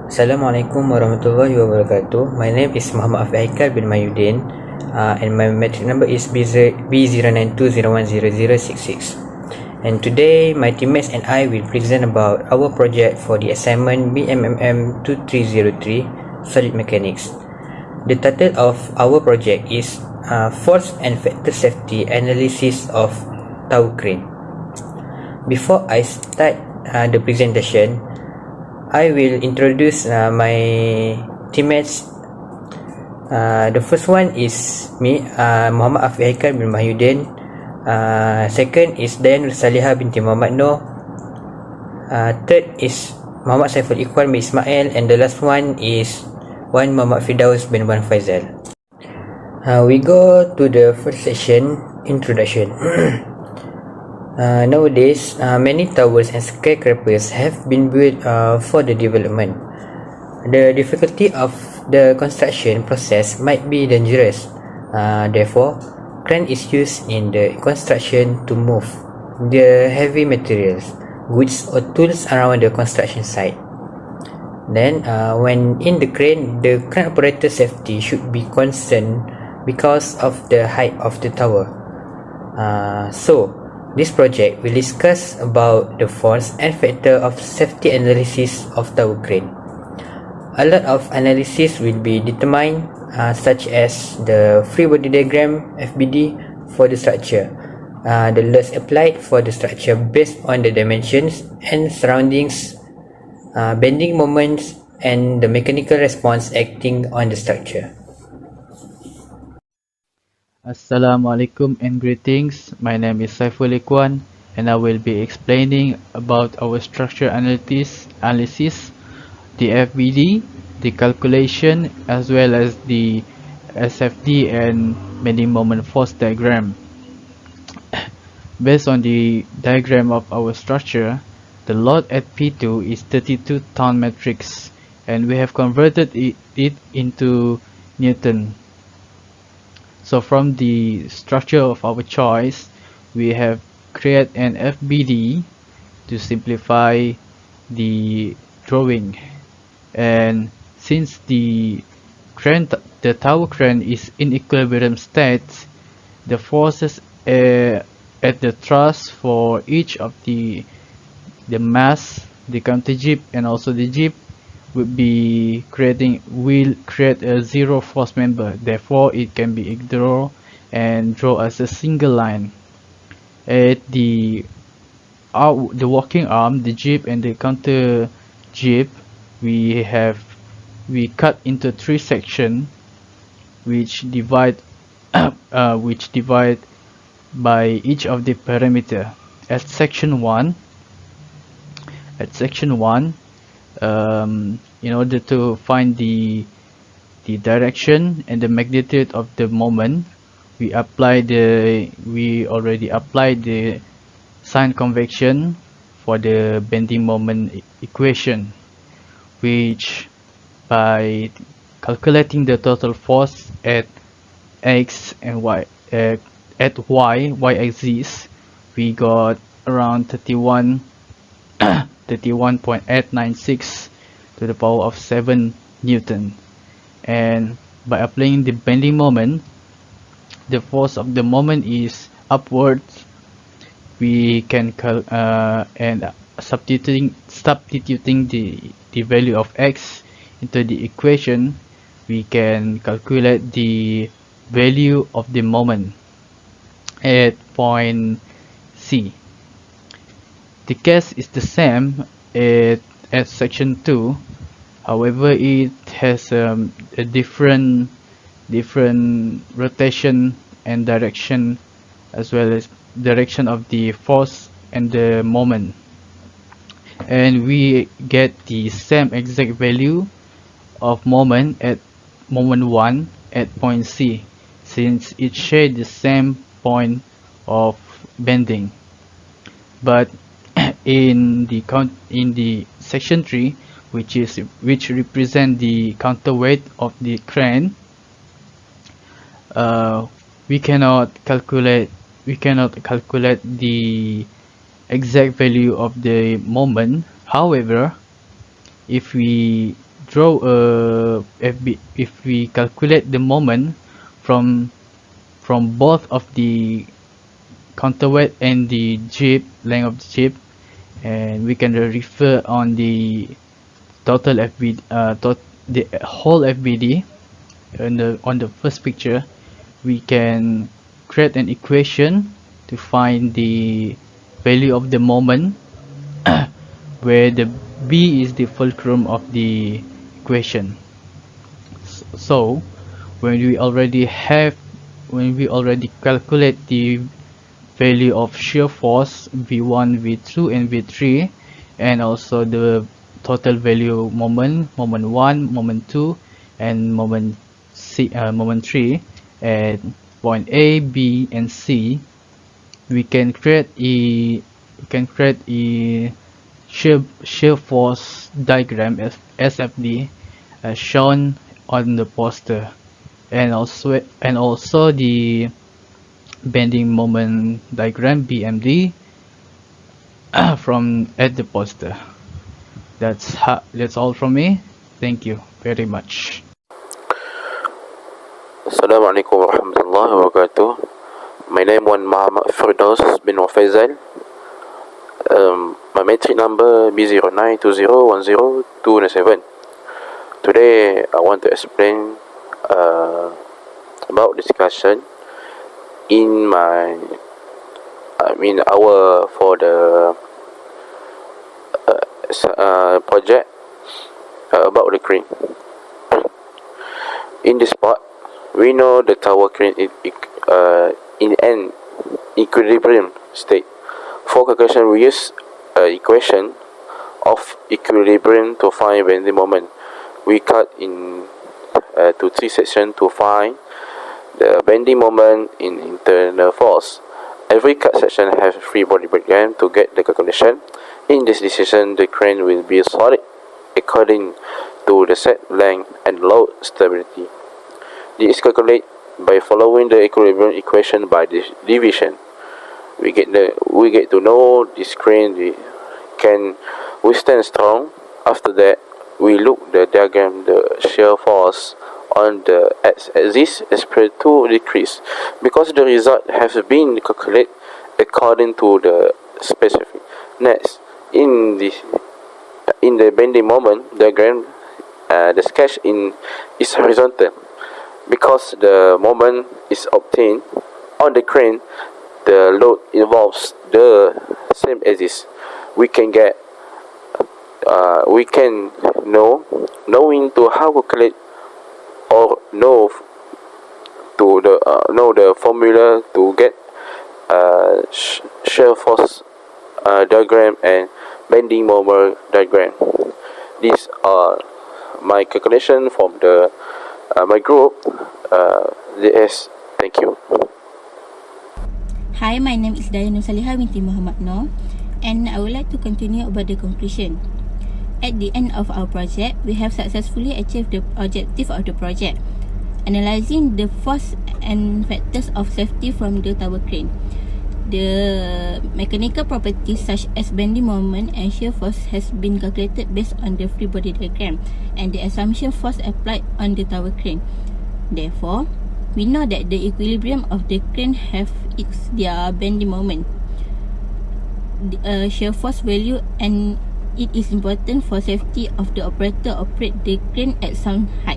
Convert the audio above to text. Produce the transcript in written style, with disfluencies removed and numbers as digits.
Assalamualaikum warahmatullahi wabarakatuh. My name is Muhammad Afiq bin Mayudin, and my metric number is B092010066. And today, my teammates and I will present about our project for the assignment BMMM2303 Solid Mechanics. The title of our project is Force and Factor Safety Analysis of Tower Crane. Before I start the presentation, I will introduce my teammates. The first one is me, Muhammad Afiq bin Mahyudin. Second is Dayan Salihah binti Muhammad Noor. Third is Muhammad Saiful Ikhwan bin Ismail, and the last one is Muhammad Firdaus bin Wan Faizal. We go to the first section, introduction. Nowadays, many towers and skyscrapers have been built for the development. The difficulty of the construction process might be dangerous. Therefore, crane is used in the construction to move the heavy materials, goods or tools around the construction site. Then, when in the crane operator safety should be concerned because of the height of the tower. So, this project will discuss about the force and factor of safety analysis of tower crane. A lot of analysis will be determined, such as the free body diagram (FBD) for the structure, the loads applied for the structure based on the dimensions and surroundings, bending moments, and the mechanical response acting on the structure. Assalamualaikum and greetings. My name is Saiful Ikhwan and I will be explaining about our structure analysis, the FBD, the calculation, as well as the SFD and bending moment force diagram. Based on the diagram of our structure, the load at P2 is 32 ton matrix and we have converted it into Newton. So from the structure of our choice, we have created an FBD to simplify the drawing. And since the tower crane is in equilibrium state, the forces at the truss for each of the mass, the counter jib, and also the jib will create a zero force member. Therefore, it can be ignored and draw as a single line. At the walking arm, the jib, and the counter jib, we cut into 3 sections, which divide by each of the parameter. At section 1, in order to find the direction and the magnitude of the moment, we already applied the sign convection for the bending moment equation, which by calculating the total force at x and y at y-axis, we got around 31.896 to the power of 7 Newton. And by applying the bending moment, the force of the moment is upwards. We can and substituting the value of x into the equation, we can calculate the value of the moment at point C. The case is the same at section 2. However, it has a different rotation and direction, as well as direction of the force and the moment, and we get the same exact value of moment at moment 1 at point C, since it shared the same point of bending. But in the section 3, which represent the counterweight of the crane, we cannot calculate the exact value of the moment. However, if we draw if we calculate the moment from both of the counterweight and the jib, length of the jib, and we can refer on the total FBD, the whole FBD. On the first picture, we can create an equation to find the value of the moment where the B is the fulcrum of the equation. So when we already calculate the value of shear force V1, V2 and V3, and also the total value moment 1, moment 2 and moment 3 at point A, B and C, we can create a shear force diagram as SFD as shown on the poster, and also the bending moment diagram BMD from at the poster. That's all from me. Thank you very much. Assalamualaikum warahmatullahi wabarakatuh. My name is Muhammad Firdaus bin Faisal. My metric number B09201027. Today I want to explain about discussion in our for the project about the crane. In this part, we know the tower crane is in an equilibrium state. For calculation, we use equation of equilibrium to find bending moment. We cut in to 3 sections to find the bending moment in internal force. Every cut section has 3 body diagram to get the calculation. In this decision, the crane will be solid according to the set length and load stability. This is calculated by following the equilibrium equation by division. We get to know this crane can withstand strong. After that, we look the diagram the shear force on the x-axis expected to decrease because the result has been calculated according to the specific. Next, in the bending moment diagram, the sketch is horizontal because the moment is obtained on the crane. The load involves the same axis. We can knowing to how to calculate or know the formula to get shear force diagram and bending moment diagram. These are my calculation from the my group. Yes, thank you. Hi, my name is Dayana Salihah binti Muhammad Noor, and I would like to continue about the conclusion. At the end of our project, we have successfully achieved the objective of the project, analyzing the force and factors of safety from the tower crane. The mechanical properties such as bending moment and shear force has been calculated based on the free body diagram and the assumption force applied on the tower crane. Therefore, we know that the equilibrium of the crane have their bending moment, shear force value, and it is important for safety of the operator operate the crane at some height.